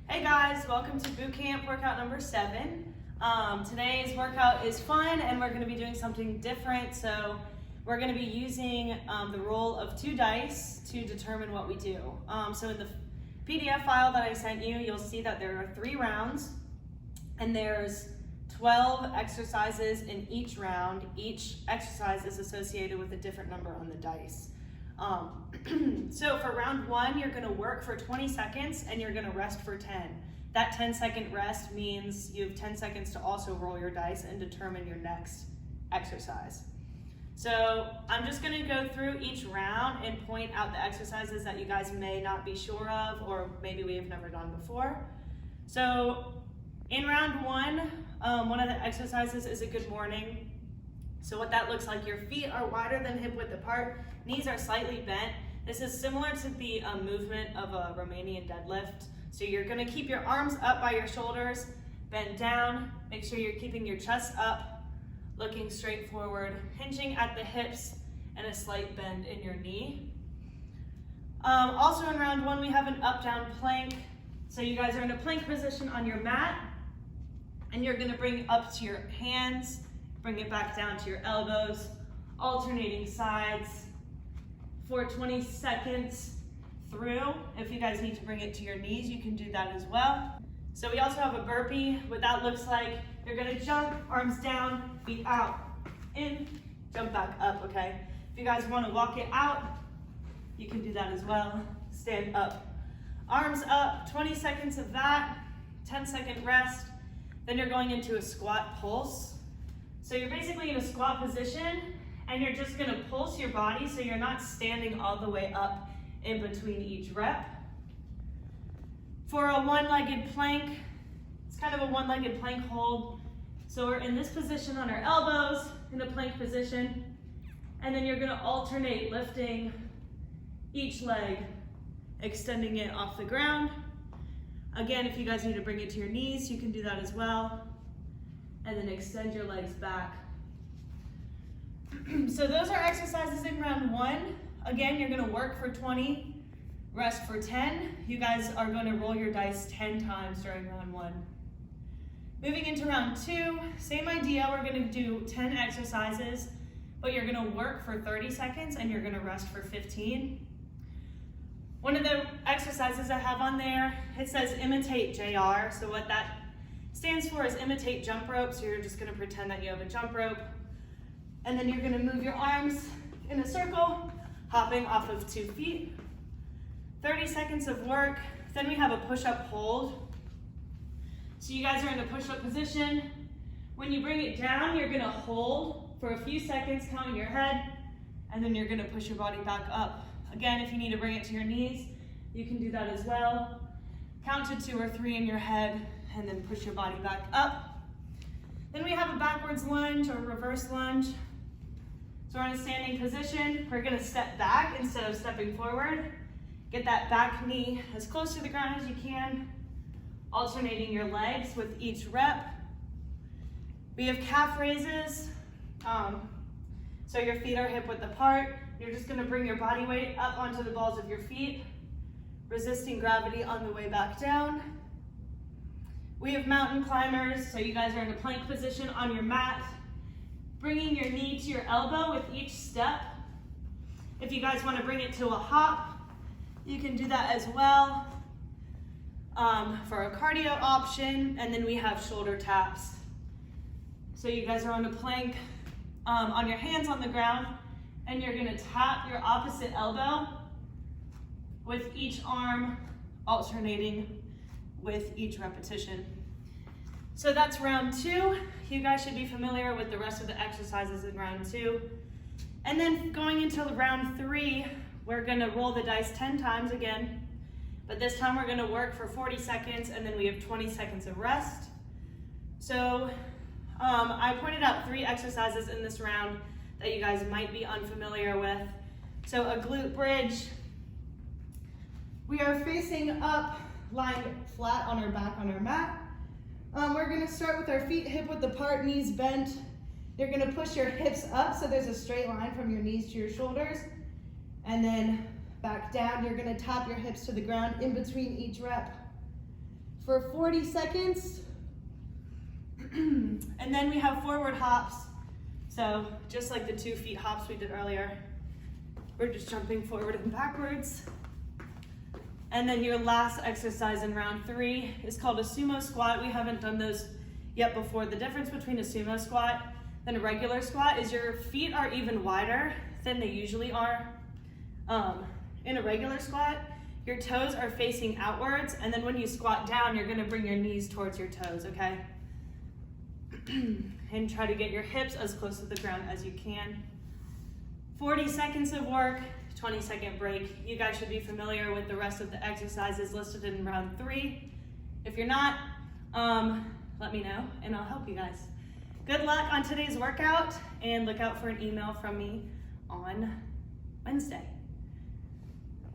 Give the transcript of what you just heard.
Hey guys, welcome to Bootcamp workout number 7. Today's workout is fun and we're going to be doing something different. So we're going to be using the roll of 2 dice to determine what we do. So in the PDF file that I sent you, you'll see that there are 3 rounds and there's 12 exercises in each round. Each exercise is associated with a different number on the dice. So for round 1, you're going to work for 20 seconds and you're going to rest for 10. That 10-second rest means you have 10 seconds to also roll your dice and determine your next exercise. So I'm just going to go through each round and point out the exercises that you guys may not be sure of or maybe we have never done before. So in round 1, one of the exercises is a good morning. So what that looks like, your feet are wider than hip width apart, knees are slightly bent. This is similar to the movement of a Romanian deadlift. So you're gonna keep your arms up by your shoulders, bend down, make sure you're keeping your chest up, looking straight forward, hinging at the hips, and a slight bend in your knee. Also in round 1, we have an up-down plank. So you guys are in a plank position on your mat, and you're gonna bring up to your hands, bring it back down to your elbows, alternating sides for 20 seconds through. If you guys need to bring it to your knees, you can do that as well. So we also have a burpee. What that looks like, you're gonna jump, arms down, feet out, in, jump back up, okay? If you guys wanna walk it out, you can do that as well. Stand up, arms up, 20 seconds of that, 10-second rest. Then you're going into a squat pulse. So you're basically in a squat position and you're just gonna pulse your body so you're not standing all the way up in between each rep. For a one-legged plank, it's kind of a one-legged plank hold. So we're in this position on our elbows, in a plank position, and then you're gonna alternate lifting each leg, extending it off the ground. Again, if you guys need to bring it to your knees, you can do that as well. And then extend your legs back. So those are exercises in round 1. Again, you're gonna work for 20, rest for 10. You guys are gonna roll your dice 10 times during round 1. Moving into round 2, same idea, we're gonna do 10 exercises, but you're gonna work for 30 seconds and you're gonna rest for 15. One of the exercises I have on there, it says imitate JR. So what that stands for is imitate jump rope. So you're just gonna pretend that you have a jump rope. And then you're gonna move your arms in a circle, hopping off of 2 feet. 30 seconds of work. Then we have a push-up hold. So you guys are in a push-up position. When you bring it down, you're gonna hold for a few seconds, counting your head, and then you're gonna push your body back up. Again, if you need to bring it to your knees, you can do that as well. Count to 2 or 3 in your head, and then push your body back up. Then we have a backwards lunge or reverse lunge. So we're in a standing position. We're gonna step back instead of stepping forward. Get that back knee as close to the ground as you can, alternating your legs with each rep. We have calf raises. So your feet are hip width apart. You're just gonna bring your body weight up onto the balls of your feet, resisting gravity on the way back down. We have mountain climbers, so you guys are in a plank position on your mat, bringing your knee to your elbow with each step. If you guys wanna bring it to a hop, you can do that as well for a cardio option. And then we have shoulder taps. So you guys are on a plank on your hands on the ground, and you're gonna tap your opposite elbow with each arm alternating with each repetition. So that's round 2. You guys should be familiar with the rest of the exercises in round 2. And then going into round 3, we're gonna roll the dice 10 times again, but this time we're gonna work for 40 seconds and then we have 20 seconds of rest. So I pointed out 3 exercises in this round that you guys might be unfamiliar with. So a glute bridge. We are facing up, lying flat on our back on our mat. We're gonna start with our feet hip width apart, knees bent. You're gonna push your hips up so there's a straight line from your knees to your shoulders. And then back down, you're gonna tap your hips to the ground in between each rep. for 40 seconds. And then we have forward hops. So just like the 2 feet hops we did earlier, we're just jumping forward and backwards. And then your last exercise in round 3 is called a sumo squat. We haven't done those yet before. The difference between a sumo squat and a regular squat is your feet are even wider than they usually are. In a regular squat, your toes are facing outwards, and then when you squat down, you're gonna bring your knees towards your toes, okay? And try to get your hips as close to the ground as you can. 40 seconds of work, 20-second break. You guys should be familiar with the rest of the exercises listed in round 3. If you're not, let me know and I'll help you guys. Good luck on today's workout, and look out for an email from me on Wednesday.